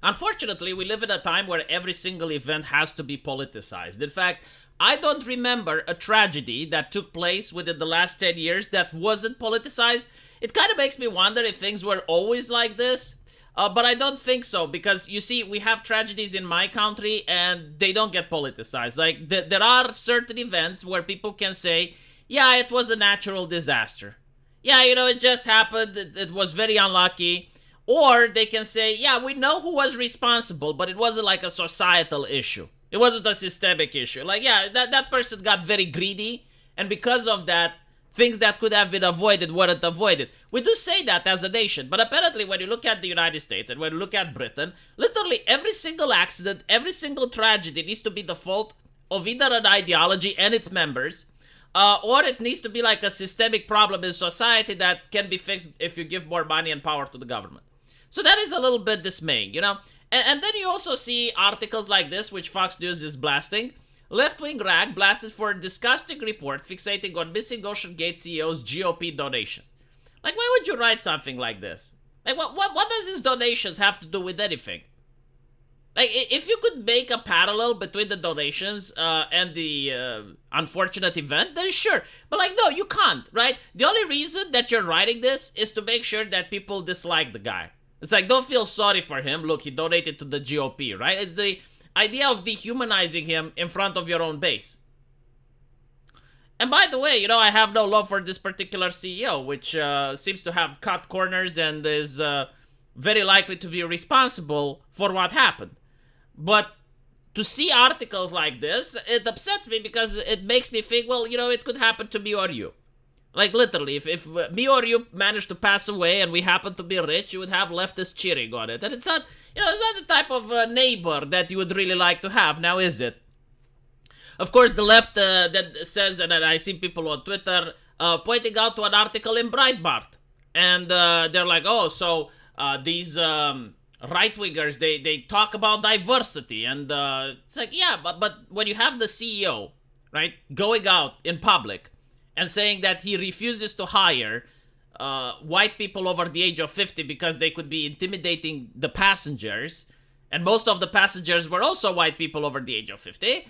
Unfortunately, we live in a time where every single event has to be politicized. In fact, I don't remember a tragedy that took place within the last 10 years that wasn't politicized. It kind of makes me wonder if things were always like this. But I don't think so, because you see, we have tragedies in my country and they don't get politicized. Like, there are certain events where people can say, yeah, it was a natural disaster. Yeah, it just happened. It was very unlucky. Or they can say, yeah, we know who was responsible, but it wasn't like a societal issue. It wasn't a systemic issue. Like, yeah, that person got very greedy, and because of that, things that could have been avoided weren't avoided. We do say that as a nation, but apparently when you look at the United States and when you look at Britain, literally every single accident, every single tragedy needs to be the fault of either an ideology and its members, or it needs to be like a systemic problem in society that can be fixed if you give more money and power to the government. So that is a little bit dismaying, And then you also see articles like this, which Fox News is blasting. Left-wing rag blasted for disgusting report fixating on missing OceanGate CEO's GOP donations. Like, why would you write something like this? Like, what does his donations have to do with anything? Like, if you could make a parallel between the donations and the unfortunate event, then sure. But, like, no, you can't, right? The only reason that you're writing this is to make sure that people dislike the guy. It's like, don't feel sorry for him. Look, he donated to the GOP, right? It's the idea of dehumanizing him in front of your own base. And by the way, I have no love for this particular CEO, which seems to have cut corners and is very likely to be responsible for what happened. But to see articles like this, it upsets me because it makes me think, well, it could happen to me or you. Like, literally, if me or you managed to pass away and we happen to be rich, you would have leftists cheering on it. And it's not, it's not the type of neighbor that you would really like to have, now is it? Of course, the left that says, and I see people on Twitter pointing out to an article in Breitbart. And they're like, oh, so these right-wingers, they talk about diversity. And it's like, yeah, but when you have the CEO, right, going out in public and saying that he refuses to hire white people over the age of 50 because they could be intimidating the passengers, and most of the passengers were also white people over the age of 50,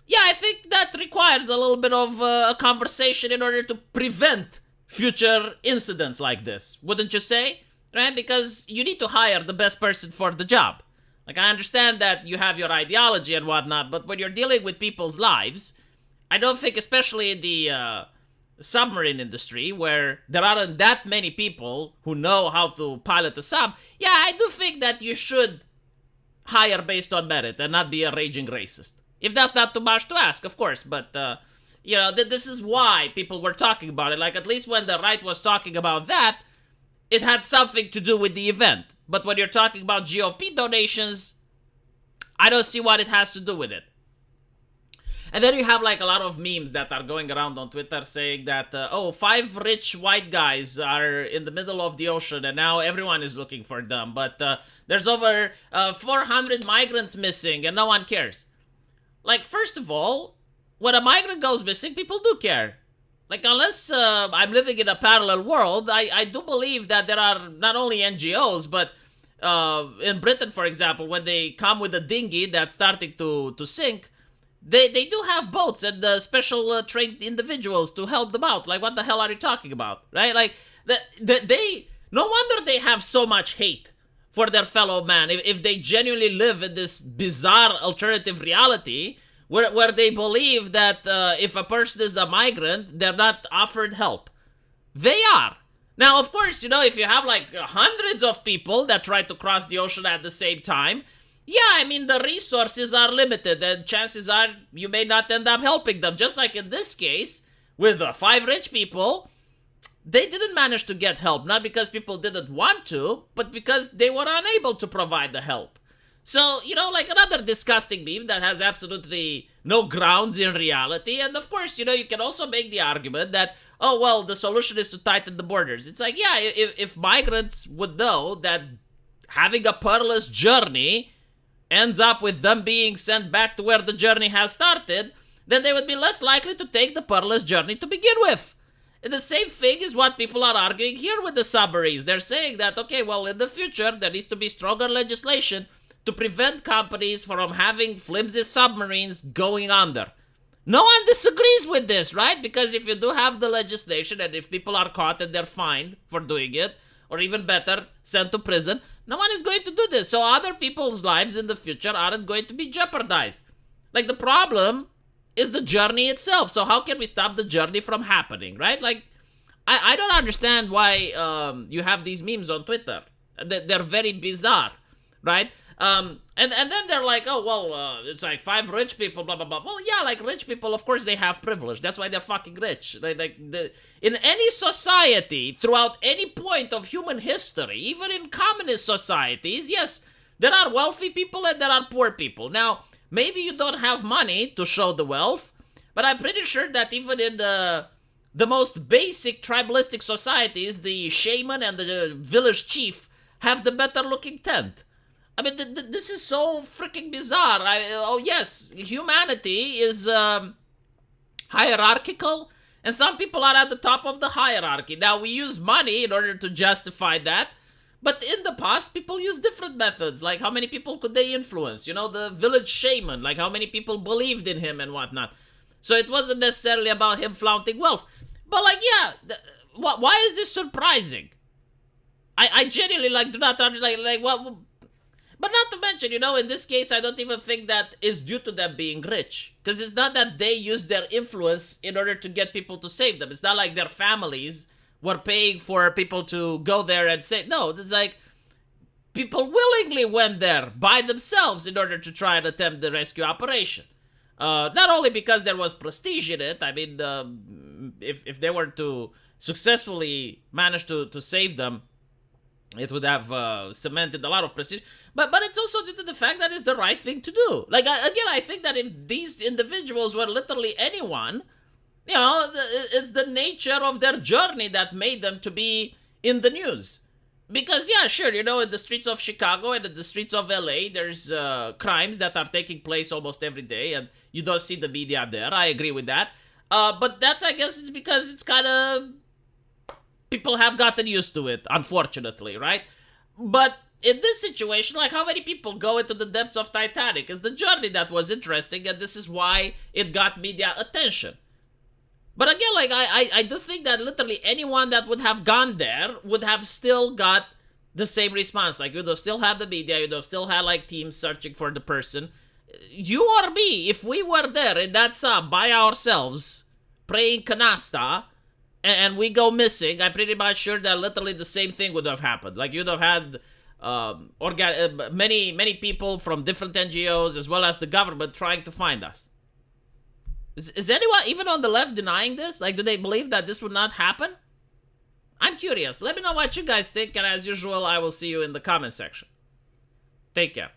yeah, I think that requires a little bit of a conversation in order to prevent future incidents like this, wouldn't you say? Right? Because you need to hire the best person for the job. Like, I understand that you have your ideology and whatnot, but when you're dealing with people's lives, I don't think, especially in the submarine industry, where there aren't that many people who know how to pilot a sub, yeah, I do think that you should hire based on merit and not be a raging racist. If that's not too much to ask, of course, but, this is why people were talking about it. Like, at least when the right was talking about that, it had something to do with the event. But when you're talking about GOP donations, I don't see what it has to do with it. And then you have like a lot of memes that are going around on Twitter saying that, 5 rich white guys are in the middle of the ocean and now everyone is looking for them. But there's over 400 migrants missing and no one cares. Like, first of all, when a migrant goes missing, people do care. Like, unless I'm living in a parallel world, I do believe that there are not only NGOs, but in Britain, for example, when they come with a dinghy that's starting to sink, they do have boats and special trained individuals to help them out. Like, what the hell are you talking about, right? Like, they no wonder they have so much hate for their fellow man if they genuinely live in this bizarre alternative reality where they believe that if a person is a migrant, they're not offered help. They are. Now, of course, if you have like hundreds of people that try to cross the ocean at the same time, yeah, I mean, the resources are limited and chances are you may not end up helping them. Just like in this case, with the 5 rich people, they didn't manage to get help. Not because people didn't want to, but because they were unable to provide the help. So, like another disgusting meme that has absolutely no grounds in reality. And of course, you can also make the argument that, oh, well, the solution is to tighten the borders. It's like, yeah, if migrants would know that having a perilous journey ends up with them being sent back to where the journey has started, then they would be less likely to take the perilous journey to begin with. And the same thing is what people are arguing here with the submarines. They're saying that, okay, well, in the future, there needs to be stronger legislation to prevent companies from having flimsy submarines going under. No one disagrees with this, right? Because if you do have the legislation and if people are caught and they're fined for doing it, or even better, sent to prison, no one is going to do this. So other people's lives in the future aren't going to be jeopardized. Like, the problem is the journey itself. So how can we stop the journey from happening, right? Like, I don't understand why you have these memes on Twitter. They're very bizarre, right? And then they're like, oh, well, it's like 5 rich people, blah, blah, blah. Well, yeah, like, rich people, of course, they have privilege. That's why they're fucking rich. In any society, throughout any point of human history, even in communist societies, yes, there are wealthy people and there are poor people. Now, maybe you don't have money to show the wealth, but I'm pretty sure that even in the most basic tribalistic societies, the shaman and the village chief have the better looking tent. I mean, this is so freaking bizarre. Yes, humanity is hierarchical, and some people are at the top of the hierarchy. Now, we use money in order to justify that, but in the past, people used different methods. Like, how many people could they influence? You know, the village shaman, like how many people believed in him and whatnot. So it wasn't necessarily about him flaunting wealth. But, like, yeah, why is this surprising? I genuinely, like, do not understand, like, what... But not to mention, you know, in this case, I don't even think that is due to them being rich. Because it's not that they use their influence in order to get people to save them. It's not like their families were paying for people to go there and save. No, it's like people willingly went there by themselves in order to try and attempt the rescue operation. Not only because there was prestige in it. I mean, if they were to successfully manage to save them, it would have cemented a lot of prestige. But it's also due to the fact that it's the right thing to do. Like, again, I think that if these individuals were literally anyone, you know, it's the nature of their journey that made them to be in the news. Because, yeah, sure, you know, in the streets of Chicago and in the streets of LA, there's crimes that are taking place almost every day, and you don't see the media there. I agree with that. But that's, I guess, it's because it's kind of... people have gotten used to it, unfortunately, right? But in this situation, like, how many people go into the depths of Titanic? It's the journey that was interesting, and this is why it got media attention. But again, like, I do think that literally anyone that would have gone there would have still got the same response. Like, you'd have still had the media, you'd have still had, like, teams searching for the person. You or me, if we were there in that sub by ourselves, praying canasta, and we go missing, I'm pretty much sure that literally the same thing would have happened. Like, you'd have had many people from different NGOs as well as the government trying to find us. Is anyone even on the left denying this? Like, do they believe that this would not happen? I'm curious. Let me know what you guys think, and as usual, I will see you in the comment section. Take care.